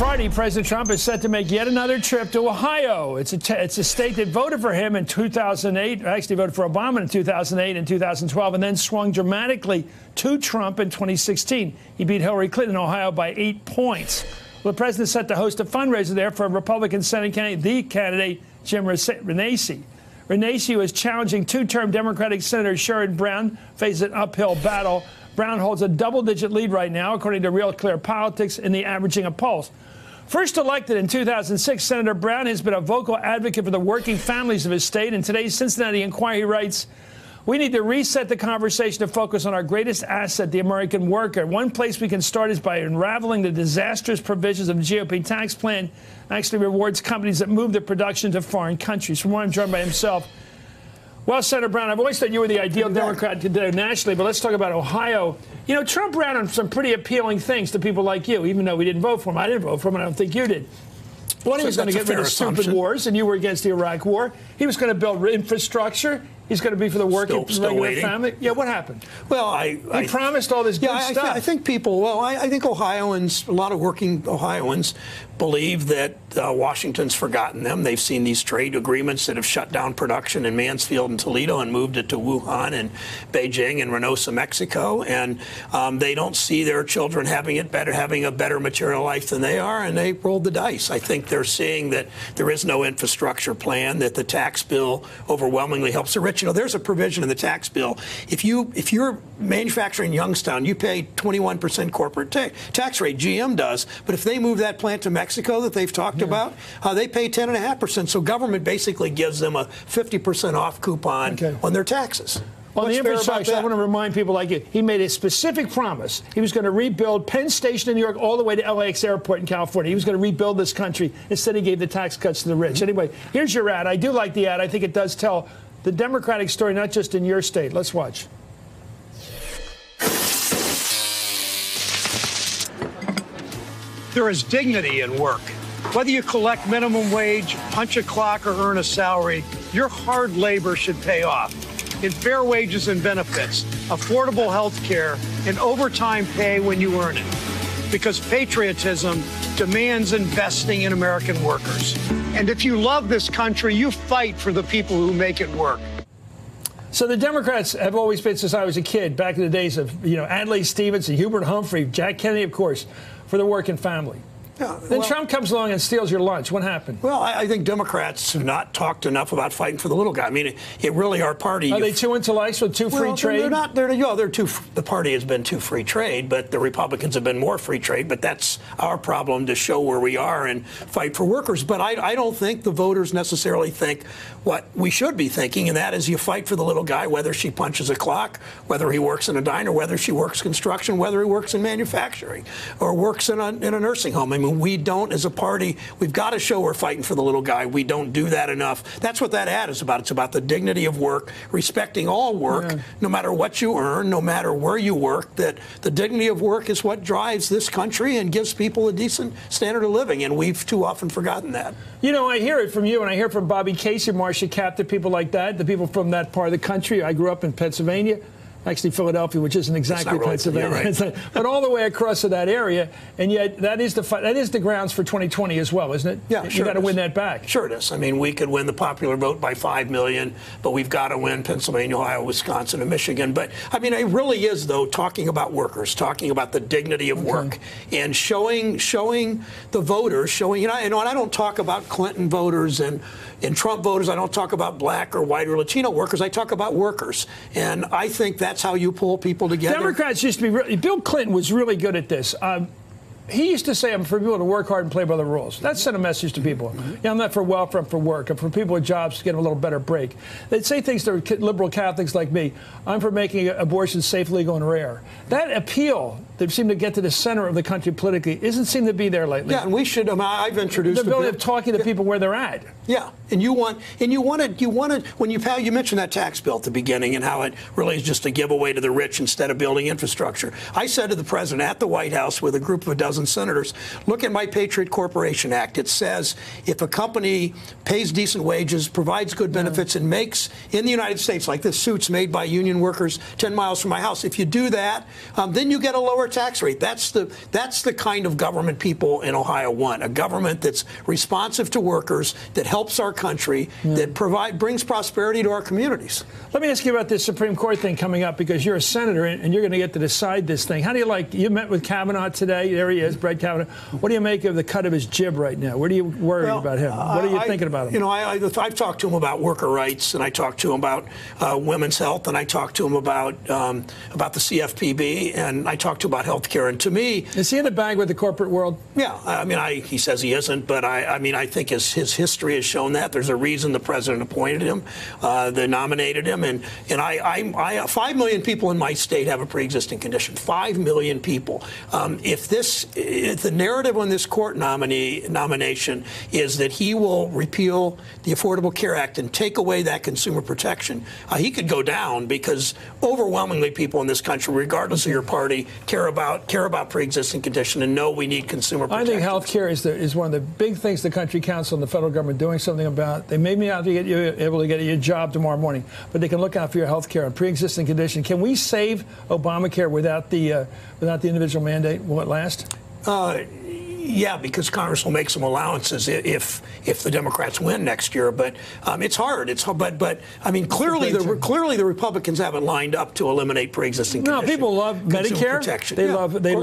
Friday, President Trump is set to make yet another trip to Ohio. It's a state that voted for him in 2008, actually voted for Obama in 2008 and 2012, and then swung dramatically to Trump in 2016. He beat Hillary Clinton in Ohio by 8 points. Well, the president is set to host a fundraiser there for Republican Senate candidate, the candidate, Jim Renacci. Renacci, who is challenging two-term Democratic Senator Sherrod Brown, faces an uphill battle. Brown holds a double-digit lead right now, according to Real Clear Politics, in the averaging of polls. First elected in 2006, Senator Brown has been a vocal advocate for the working families of his state. In today's Cincinnati Enquirer, he writes, "We need to reset the conversation to focus on our greatest asset, the American worker. One place we can start is by unraveling the disastrous provisions of the GOP tax plan actually rewards companies that move their production to foreign countries." From what I'm joined by himself. Well, Senator Brown, I've always thought you were the ideal Democrat to do nationally, but let's talk about Ohio. You know, Trump ran on some pretty appealing things to people like you, even though we didn't vote for him. I didn't vote for him, and I don't think you did. One, he was going to get rid of stupid wars, and you were against the Iraq war. He was going to build infrastructure. He's going to be for the working regular family. Yeah, what happened? Well, he promised all this good stuff. I think people, I think Ohioans, a lot of working Ohioans believe that Washington's forgotten them. They've seen these trade agreements that have shut down production in Mansfield and Toledo and moved it to Wuhan and Beijing and Reynosa, Mexico. And they don't see their children having a better material life than they are, and they rolled the dice. I think they're seeing that there is no infrastructure plan, that the tax bill overwhelmingly helps the rich. You know, there's a provision in the tax bill. If you're manufacturing in Youngstown, you pay 21% corporate tax rate. GM does, but if they move that plant to Mexico that they've talked about, they pay 10.5%. So government basically gives them a 50% off coupon on their taxes. On the infrastructure, I want to remind people like you, he made a specific promise. He was going to rebuild Penn Station in New York all the way to LAX Airport in California. He was going to rebuild this country. Instead, he gave the tax cuts to the rich. Anyway, here's your ad. I do like the ad. I think it does tell the Democratic story, not just in your state. Let's watch. There is dignity in work. Whether you collect minimum wage, punch a clock, or earn a salary, your hard labor should pay off in fair wages and benefits, affordable health care, and overtime pay when you earn it. Because patriotism demands investing in American workers. And if you love this country, you fight for the people who make it work. So the Democrats have always been, since I was a kid, back in the days of, Adlai Stevenson, Hubert Humphrey, Jack Kennedy, of course, for the working family. Yeah, then Trump comes along and steals your lunch. What happened? Well, I think Democrats have not talked enough about fighting for the little guy. I mean, it really our party. Are they too intellectual, too free trade? They're not. They're too. The party has been too free trade, but the Republicans have been more free trade. But that's our problem, to show where we are and fight for workers. But I don't think the voters necessarily think what we should be thinking, and that is you fight for the little guy, whether she punches a clock, whether he works in a diner, whether she works construction, whether he works in manufacturing, or works in a nursing home. I mean, we don't, as a party, we've got to show we're fighting for the little guy. We don't do that enough. That's what that ad is about. It's about the dignity of work, respecting all work, no matter what you earn, no matter where you work, that the dignity of work is what drives this country and gives people a decent standard of living, and we've too often forgotten that. You know, I hear it from you, and I hear from Bobby Casey, Marcia Captor, people like that, the people from that part of the country. I grew up in Pennsylvania. Actually, Philadelphia, which isn't exactly Pennsylvania, right. But all the way across to that area, and yet that is the grounds for 2020 as well, isn't it? Yeah, sure. You got to win that back. Sure it is. I mean, we could win the popular vote by 5 million, but we've got to win Pennsylvania, Ohio, Wisconsin, and Michigan. But I mean, it really is, though, talking about workers, talking about the dignity of work, and showing the voters, and I don't talk about Clinton voters and Trump voters. I don't talk about black or white or Latino workers. I talk about workers, and I think that's how you pull people together. Democrats used to be Bill Clinton was really good at this. He used to say, I'm for people to work hard and play by the rules. That sent a message to people. Yeah, I'm not for welfare, I'm for work. I'm for people with jobs to get a little better break. They'd say things to liberal Catholics like me. I'm for making abortion safe, legal, and rare. That appeal that seemed to get to the center of the country politically isn't seem to be there lately. Yeah, and we should. I've introduced the ability of talking to people where they're at. Yeah, and you want when you mentioned that tax bill at the beginning and how it really is just a giveaway to the rich instead of building infrastructure. I said to the president at the White House with a group of a dozen dozen senators. Look at my Patriot Corporation Act. It says if a company pays decent wages, provides good benefits, and makes in the United States, like this suit's made by union workers 10 miles from my house, if you do that, then you get a lower tax rate. That's the kind of government people in Ohio want. A government that's responsive to workers, that helps our country, that brings prosperity to our communities. Let me ask you about this Supreme Court thing coming up, because you're a senator and you're going to get to decide this thing. How do you like, you met with Kavanaugh today, there he is, Brett Kavanaugh. What do you make of the cut of his jib right now? What are you worried about him? What are you thinking about him? You know, I've talked to him about worker rights, and I talked to him about women's health, and I talked to him about the CFPB, and I talked to him about health care. And to me, is he in the bag with the corporate world? Yeah, I mean, he says he isn't, but I mean, I think his history has shown that. There's a reason the president appointed him, they nominated him, and 5 million people in my state have a pre-existing condition. 5 million people. If the narrative on this court nomination is that he will repeal the Affordable Care Act and take away that consumer protection, he could go down, because overwhelmingly people in this country, regardless of your party, care about pre-existing condition and know we need consumer protection. I think health care is one of the big things the country counts on the federal government doing something about. They may not be able to get you a job tomorrow morning, but they can look out for your health care and pre-existing condition. Can we save Obamacare without the individual mandate? Will it last? Yeah, because Congress will make some allowances if the Democrats win next year. But it's hard. But I mean, clearly the Republicans haven't lined up to eliminate pre-existing condition. No, people love Medicare. Protection. They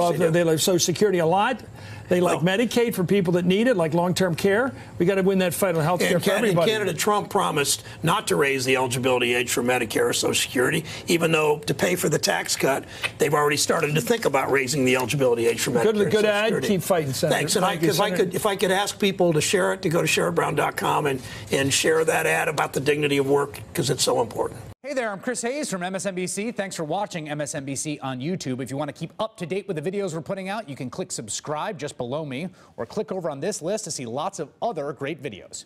love Social Security a lot. They like Medicaid for people that need it, like long-term care. We got to win that fight on health care for everybody. And candidate Trump promised not to raise the eligibility age for Medicare or Social Security, even though to pay for the tax cut, they've already started to think about raising the eligibility age for Medicare. Good ad. Keep fighting, Senator. Thanks. And if I could ask people to share it, to go to sherrodbrown.com and share that ad about the dignity of work, because it's so important. Hey there, I'm Chris Hayes from MSNBC. Thanks for watching MSNBC on YouTube. If you want to keep up to date with the videos we're putting out, you can click subscribe just below me, or click over on this list to see lots of other great videos.